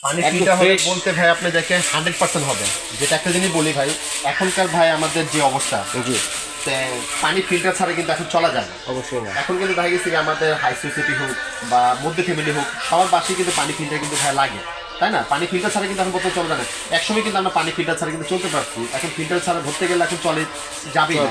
পানি ফিল্টার হবে বলতে ভাই আপনি দেখেন 100% হবে। যেটা একটা জিনিস বলি ভাই, এখনকার ভাই আমাদের যে অবস্থা, জি, পানি ফিল্টার ছাড়া কিন্তু এখন চলা যায় না। অবশ্যই না। এখন কিন্তু দেখা গেছে যে আমাদের হাই সোসাইটি হোক বা মধ্য ফ্যামিলি হোক, সবার বাসায় কিন্তু পানি ফিল্টার কিন্তু ভাই লাগে, তাই না? পানি ফিল্টার ছাড়া কিন্তু এখন বলতে চলে না। একসময় কিন্তু আমরা পানি ফিল্টার ছাড়া কিন্তু চলতে পারছি, এখন ফিল্টার ছাড়া ধরতে গেলে এখন চলে যাবেই না।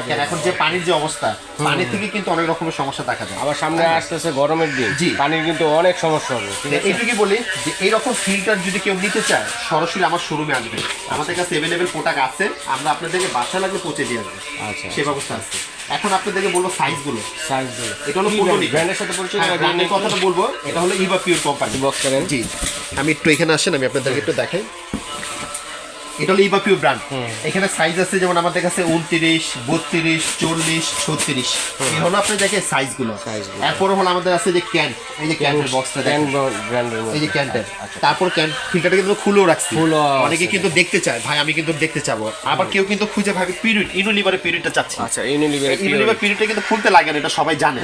কেন এখন যে পানির যে অবস্থা, পানি থেকে কিন্তু অনেক রকমের সমস্যা দেখা যায়। আবার সামনে আসতেছে গরমের দিন, জি, পানির কিন্তু অনেক সমস্যা হবে। এইটুকুই বলি যে এইরকম ফিল্টার যদি কেউ নিতে চায় সরাসরি আমার শোরুমে আসবে, আমাদের কাছে অ্যাভেলেবেল প্রোডাক্ট আছে, আমরা আপনাদেরকে বাসা লাগলে পৌঁছে দিয়ে আসবো। আচ্ছা, সে ব্যবস্থা আছে। এখন আপনাদেরকে বলবো সাইজগুলো। এটা হলো ব্র্যান্ডের সাথে পরিচয়, ব্র্যান্ডের কথাটা বলবো। এটা হলো ইভা পিওর কোম্পানি বক্স করেন। জি, আমি একটু এখানে আসেন, আমি আপনাদেরকে একটু দেখাই। এটা হলো ইভা পিওর ব্র্যান্ড। এখানে সাইজ আছে যেমন আমাদের কাছে 29, 32, 40, 36। এই হলো আপনি দেখেন সাইজগুলো। এরপরে হলো আমাদের আছে যে ক্যান, এই যে ক্যানের বক্সটা দেখেন, এই যে ক্যানটা। তারপর ক্যান ফিল্টারটা কিন্তু খুলেও রাখছি। অনেকে কিন্তু দেখতে চায় ভাই, আমি কিন্তু দেখতে চাবো। আবার কেউ কিন্তু খুঁজে ভাবে পিরিয়ড, ইউনিলিভারের পিরিয়ডটা চাচ্ছে। আচ্ছা, ইউনিলিভার পিরিয়ডটা কিন্তু খুলতে লাগে না, এটা সবাই জানে।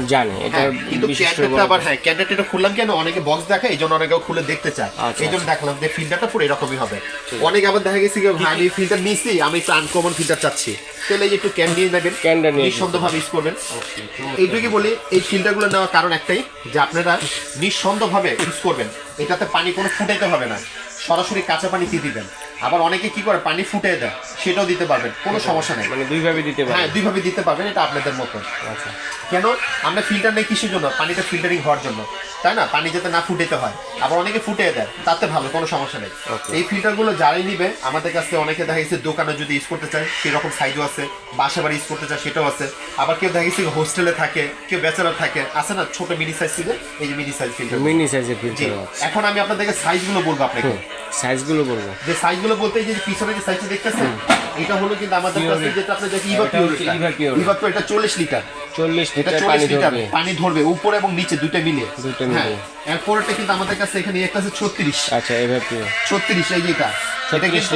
এটা কিন্তু ক্যানটা আবার ক্যানটা এটা খুললাম কেন, অনেকে বক্স দেখে, এই জন্য অনেকেও খুলে দেখতে চায়। এই জন্য দেখলাম যে ফিল্টারটা পুরো এরকমই হবে। অনেকে আবার দেখা গেছে আমি ফিল্টার নিয়েছি, আমি একটু আনকমন ফিল্টার চাচ্ছি, তাহলে একটু ক্যান নিয়ে নেবেন, নিঃসন্দেহভাবে ইউজ করবেন। এইটুকুই বলি, এই ফিল্টারগুলো নেওয়ার কারণ একটাই যে আপনারা নিঃসন্দেহভাবে ইউজ করবেন, এটাতে পানি কোনো ফুটাইতে হবে না, সরাসরি কাঁচা পানি দিয়ে দিবেন। আবার অনেকে কি করে পানি ফুটিয়ে দেয়, সেটাও দিতে পারবেন, কোনো সমস্যা নেই। মানে দুইভাবে দিতে পারবেন। হ্যাঁ, দুইভাবে দিতে পারবেন, এটা আপনাদের মতো। আচ্ছা, কেন আমরা ফিল্টার নেই কিসের জন্য? পানিটা ফিল্টারিং হওয়ার জন্য, তাই না? পানি যাতে না ফুটাইতে হয়। আবার অনেকে ফুটিয়ে দেয়, তাতে ভালো, কোনো সমস্যা নেই। এই ফিল্টারগুলো যারাই নিবে আমাদের কাছে, অনেকে দেখা গেছে দোকানে যদি ইউজ করতে চায় সেরকম সাইজও আছে, বাসা বাড়ি ইউজ করতে চায় সেটাও আছে। আবার কেউ দেখা গেছে হোস্টেলে থাকে, কেউ ব্যাচেলার থাকে, আছে না ছোট মিনি সাইজ ফিল্টার, এই যে মিনি সাইজ ফিল্টার, মিনি সাইজের ফিল্টার। এখন আমি আপনাদেরকে সাইজগুলো বলবো, আপনাকে সাইজগুলো বলবো। যে সাইজগুলো বলতে এই যে পিছনে যে সাইজটা দেখতেছেন, এটা হলো কিন্তু আমাদের কাছে যেটা আপনি দেখি ইভা পিওর, এটা 40 লিটার, 40 এটা 40 লিটার পানি ধরবে, উপরে এবং নিচে দুটো মিলে। হ্যাঁ, এরপরটা কিন্তু আমাদের কাছে এখানে একটা আছে 36। আচ্ছা, এভা পিওর 36, এই যেটা, এটা কিন্তু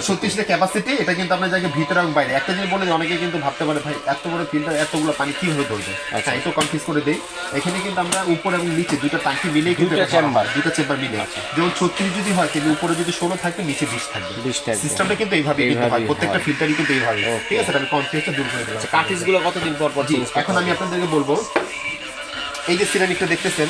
36 লিটার ক্যাপাসিটি। এটা কিন্তু আপনার জায়গায় ভিতরে এবং বাইরে। একটা জিনিস বলে, অনেকে কিন্তু ভাবতে পারে ভাই এত বড় ফিল্টার এতগুলো পানি কিভাবে ধরবে। হ্যাঁ, একটু কনফিউজ করে দেই। এখানে কিন্তু আমরা উপরে এবং নিচে দুটো ট্যাঙ্কি মিলে কিন্তু দুটো চেম্বার মিলে। যেমন 36 যদি হয় তাহলে উপরে যদি 16 থাকবে, নিচে 20 থাকবে। সিস্টেমটা কিন্তু এইভাবে কিন্তু হয়, প্রত্যেকটা ফিল্টারই কিন্তু এইভাবে। ঠিক আছে, আমি কনফিউজটা দূর করে দিলাম। কার্ট্রিজগুলো কতদিন পর পর? এখন আমি আপনাদেরকে বলবো, এই যে সিরামিকটা দেখতেছেন,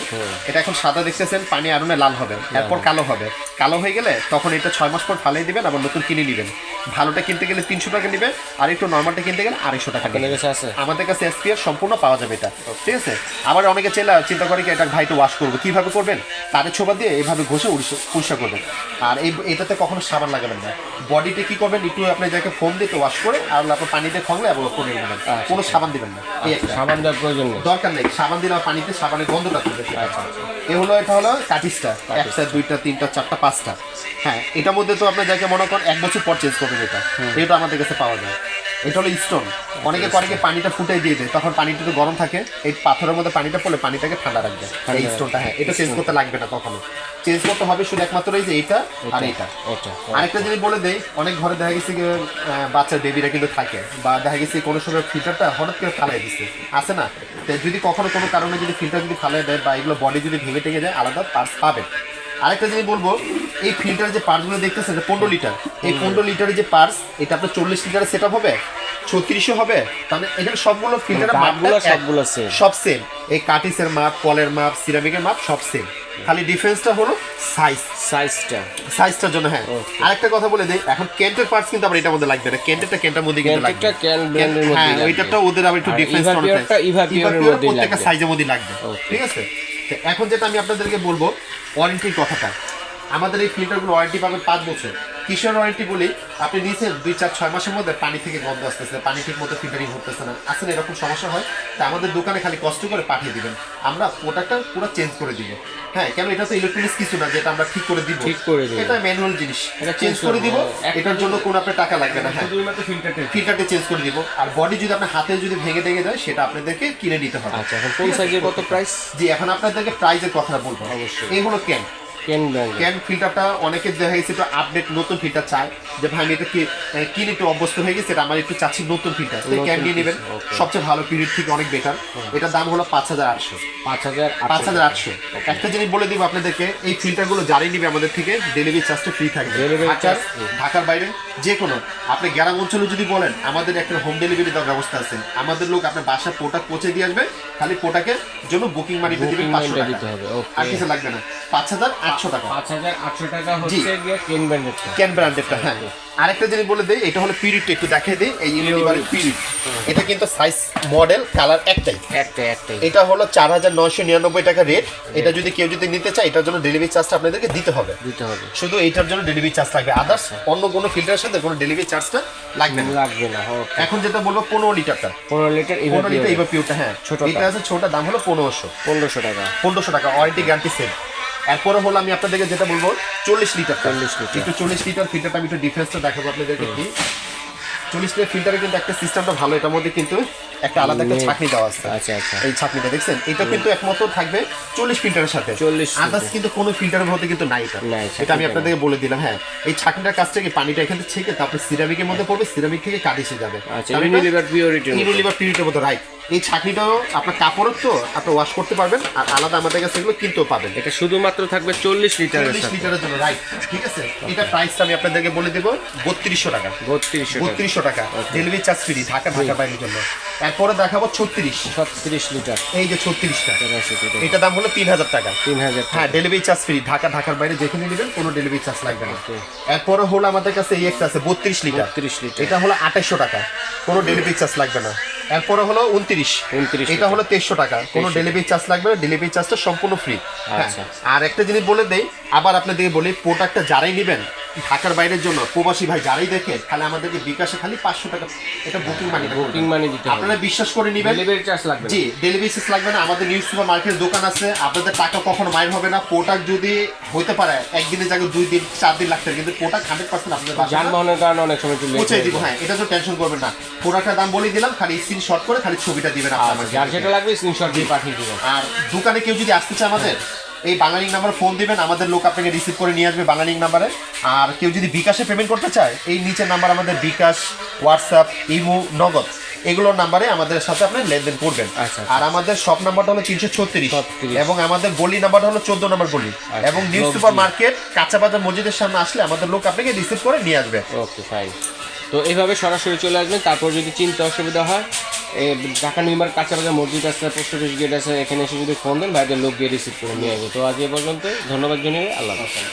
এটা এখন সাদা দেখতেছেন, পানি আরনে লাল হবে, এরপর কালো হবে। কালো হয়ে গেলে তখন এটা 6 মাস পর ফালিয়ে দিবেন, আবার নতুন কিনে নেবেন। ভালোটা কিনতে গেলে 300 টাকা নেবে, আর একটু নর্মালটা কিনতে গেলে 250 টাকা নেবে। আমাদের কাছে এসপিএফ সম্পূর্ণ পাওয়া যাবে এটা। ঠিক আছে, আবার অনেকে চিন্তা করে কি এটা ভাই তো ওয়াশ করবো, কিভাবে করবেন? তারে ছোবা দিয়ে এইভাবে ঘষে পরিষ্কার করবেন। আর এটাতে কখনো সাবান লাগাবেন না। বডিতে কি করবেন, একটু আপনি যাকে ফোম দিয়ে ওয়াশ করে আর আপনার পানিতে খংলে আবার করে নেবেন, কোনো সাবান দিবেন না। এই একটা সাবান দেওয়ার প্রয়োজন নেই, দরকার নেই। সাবান দিলে পানিতে সাবানের গন্ধটা থাকবে। এ হলো, এটা হলো কাটিসটা, 1টা 2টা 3টা 4টা 5টা। হ্যাঁ, এটার মধ্যে তো আপনার যাকে মনে করেন 1 বছর পর চেঞ্জ করবেন, এটা আমাদের কাছে পাওয়া যায়। এটা হলো স্টোন। অনেকে করে কি পানিটা ফুটে দিয়ে দেয়, তখন পানিটা তো গরম থাকে, এই পাথরের মধ্যে পানিটা পড়লে পানিটাকে ঠান্ডা রাখবে। এই স্টোনটা, হ্যাঁ, এটা চেঞ্জ করতে লাগবে না কখনো। চেঞ্জ করতে হবে শুধু একমাত্র এই যে এটা আর এটা। আরেকটা জিনিস বলে দেই, অনেক ঘরে দেখা গেছে বাচ্চার বেবিরা কিন্তু থাকে, বা দেখা গেছে কোনো সময় ফিল্টারটা হঠাৎ করে ফালাই দিচ্ছে, আছে না? যদি কখনো কোনো কারণে যদি ফিল্টার যদি ফালাই দেয় বা এগুলো বডি যদি ভেঙে টেঙে যায়, আলাদা পার্টস পাবেন। আরেকটা জিনিস বলবো, এই ফিল্টারের যে পার্টসগুলো দেখতেছেন 15 লিটার, এই 15 লিটারের যে পার্টস, এটা আপনার 40 লিটারের সেট আপ হবে, 36 হবে। তাহলে এখানে সবগুলো ফিল্টারের মাপগুলো সব সেম। এই কাটিসের মাপ, কলের মাপ, সিরামিকের মাপ সব সেম, খালি ডিফারেন্সটা হলো সাইজটার জন্য। হ্যাঁ, আরেকটা কথা বলে দেই, এখন কেন্টের পার্টস কিন্তু আবার এটার মধ্যে লাগবে না, কেন্টের মধ্যে কিন্তু লাগবে। হ্যাঁ, ওইটাটা ওদের আবার একটু ডিফারেন্স প্রত্যেকটা সাইজের মধ্যে লাগবে। ঠিক আছে, এখন যেটা আমি আপনাদেরকে বলবো, ওয়ারেন্টির কথাটা। আমাদের এই ফিল্টারগুলো ওয়ারেন্টি পাবেন 5 বছর। কিসের ওয়ারেন্টি বলি, আপনি নিয়েছেন 2-4-6 মাসের মধ্যে পানি থেকে গন্ধ আসতেছে, পানি ঠিক মতো ফিল্টারিং হতেছে না, আসলে এরকম সমস্যা হয়, তা আমাদের দোকানে খালি কষ্ট করে পাঠিয়ে দিবেন, আমরা প্রোডাক্টটা পুরো চেঞ্জ করে দিব। হ্যাঁ, কেন এটা তো ইলেকট্রনিক্স কিছু না যেটা আমরা ঠিক করে দিব, এটা ম্যানুয়াল জিনিস, এটা চেঞ্জ করে দিব। এটার জন্য কোনো আপনার টাকা লাগবে না। হ্যাঁ, ফিল্টারটা চেঞ্জ করে দিব। আর বডি যদি আপনার হাতে যদি ভেঙে যায়, সেটা আপনাদেরকে কিনে নিতে হবে। আচ্ছা, এখন কোন সাইজের কত প্রাইস? জি, এখন আপনাদেরকে প্রাইসের কথা বলবো। অবশ্যই, এই হলো ক্যান। কেন ব্র্যান্ড। ক্যান ফিল্টারটা অনেকে দেখা গেছে একটু আপডেট নতুন ফিল্টার চায়, যে ভাই আমি এটা কিনে একটু অভ্যস্ত হয়ে গেছে, এটা আমার একটু চাচ্ছি নতুন ফিল্টার, ক্যান নিয়ে নেবেন, সবচেয়ে ভালো পিরিয়ড থেকে অনেক বেটার। এটার দাম হলো 5800। 5800। একটা জিনিস বলে দিব আপনাদেরকে, এই ফিল্টারগুলো যারাই নিবে আমাদের থেকে ডেলিভারি চার্জটা ফ্রি থাকবে। ঢাকার বাইরে যে কোনো আপনি গ্রাম অঞ্চলে যদি বলেন, আমাদের একটা হোম ডেলিভারি দেওয়ার ব্যবস্থা আছে। আমাদের লোক আপনার বাসার প্রোডাক্ট পৌঁছে দিয়ে আসবে, খালি প্রোডাক্টের জন্য বুকিং মানিতে দিবেন 500 টাকা, আর কিছু লাগবে না। 5800 টাকা। 5800 টাকা হচ্ছে গিয়ে কেন ব্র্যান্ডেরটা। ক্যান ব্র্যান্ডেরটা। হ্যাঁ, আরেকটা জিনিস বলে দেই, এটা হলো পিরিয়ডটা একটু দেখিয়ে দিই। এই ইউনিভার্সাল পিরিয়ড, এটা কিন্তু সাইজ মডেল কালার একটাই। এটা হলো 4999 টাকা রেট। এটা যদি কেউ যদি নিতে চায়, এটার জন্য ডেলিভারি চার্জটা আপনাদেরকে দিতে হবে। শুধু এইটার জন্য ডেলিভারি চার্জ লাগবে, আদার্স অন্য কোনো ফিল্টারের সাথে কোনো ডেলিভারি চার্জটা লাগবে না। এখন যেটা বলবো 15 লিটারটা, 15 লিটার এবার পিওরটা। হ্যাঁ, এটা আছে ছোটটা, দাম হলো 1500 টাকা। 1500 টাকা ওয়ারেন্টি গ্যারান্টি সেম। এরপরে হলো আমি আপনাদেরকে যেটা বলবো 40 লিটার। একটু 40 লিটার ফিল্টারটা আমি একটু ডিফারেন্সটা দেখাবো আপনাদেরকে। কি 40 লিটার ফিল্টারে কিন্তু একটা সিস্টেমটা ভালো, এটার মধ্যে কিন্তু একটা আলাদা একটা ছাঁকনি দেওয়া আছে। এই ছাঁকনিটা দেখছেন, এটা কিন্তু একমাত্র থাকবে 40 ফিল্টারের সাথে, আদার্স কিন্তু কোনো ফিল্টারের মধ্যে কিন্তু নাই। এটা আমি আপনাদেরকে বলে দিলাম। হ্যাঁ, এই ছাঁকনিটার কাছ থেকে পানিটা এখান থেকে ছেঁকে তারপরে সিরামিকের মধ্যে পড়বে, সিরামিক থেকে কাদিসে যাবে, ইউনিলিভার পিউরিটির মতো। রাইট, এই ছাঁকনিটাও আপনার কাপড়ের তো আপনি ওয়াশ করতে পারবেন, আর আলাদা আমাদের কাছে এগুলো কিনতেও পাবেন। এটা শুধুমাত্র থাকবে 40 লিটারের জন্য। রাইট, ঠিক আছে। এটা প্রাইসটা আমি আপনাদেরকে বলে দেবো 3200 টাকা। 3200 টাকা ডেলিভারি চার্জ ফ্রি, ঢাকা বাইরের জন্য। এরপরে দেখাবো 36 লিটার। এই যে 36টা, এটা দাম হলো 3000 টাকা। 3000। হ্যাঁ, ডেলিভারি চার্জ ফ্রি, ঢাকার বাইরে যেখানে নেবেন কোনো ডেলিভারি চার্জ লাগবে না। এরপরে হলো আমাদের কাছে এই একটা আছে 32 লিটার, এটা হলো 2800 টাকা, কোনো ডেলিভারি চার্জ লাগবে না। এরপরে হলো 29, এটা হলো 2300 টাকা, কোনো ডেলিভারি চার্জ লাগবে না, ডেলিভারি চার্জটা সম্পূর্ণ ফ্রি। আর একটা জিনিস বলে দেই, আবার আপনাদেরকে বলি, প্রোডাক্টটা যারাই নেবেন ঢাকার বাইরের জন্য, প্রবাসী ভাই যারাই দেখেন, খালি আমাদেরকে বিকাশে খালি 500 টাকা এটা বুকিং মানি দিতে হবে। আপনারা বিশ্বাস করে নেবেন, ডেলিভারি চার্জ লাগবে না। জি, ডেলিভারি চার্জ লাগবে না। আমাদের নিউ সুপার মার্কেট দোকান আছে, আপনাদের টাকা কখনো মাইর হবে না। প্রোডাক্ট যদি হইতে পারে একদিনের জায়গায় 2 দিন 4 দিন লাগতে, কিন্তু প্রোডাক্ট 100% আপনাদের যানবাহনের কারণে অনেক সময় পৌঁছে দিব। হ্যাঁ, এটা তো টেনশন করবেন না। প্রোডাক্টের দাম বলে দিলাম, খালি স্ক্রিনশট করে খালি ছবিটা দিবেন আপনারা, যার যেটা লাগবে স্ক্রিনশট দিয়ে পাঠিয়ে দিবেন। আর দোকানে কেউ যদি আসতে চায় আমাদের এই বাংলালিংক নাম্বার ফোন দিবেন, আমাদের লোক আপনাকে রিসিভ করে নিয়ে আসবে বাংলালিংক নাম্বারে। আর কেউ যদি বিকাশে পেমেন্ট করতে চায়, এই নিচের নাম্বার আমাদের বিকাশ, হোয়াটসঅ্যাপ, ইমো, নগদ এগুলোর নাম্বারে আমাদের সাথে আপনি লেনদেন করবেন। আর আমাদের শপ নাম্বারটা হলো 336, এবং আমাদের গলি নাম্বারটা হলো 14 নম্বর গলি, এবং নিউ সুপার মার্কেট কাঁচাবাজার মসজিদের সামনে আসলে আমাদের লোক আপনাকে রিসিভ করে নিয়ে আসবে। ওকে, ফাইন। তো এইভাবে সরাসরি চলে আসবেন। তারপর যদি চিনতে অসুবিধা হয়, ঢাকা নিউমার কাঁচাবাজার মসজিদ আছে, পোস্ট অফিস গেট আছে, এখানে এসে যদি ফোন দেন, ভাইদের লোক গিয়ে রিসিভ করে নিয়ে আসবে। তো আজ এ পর্যন্ত, ধন্যবাদ জানিয়ে আল্লাহ হাফেজ।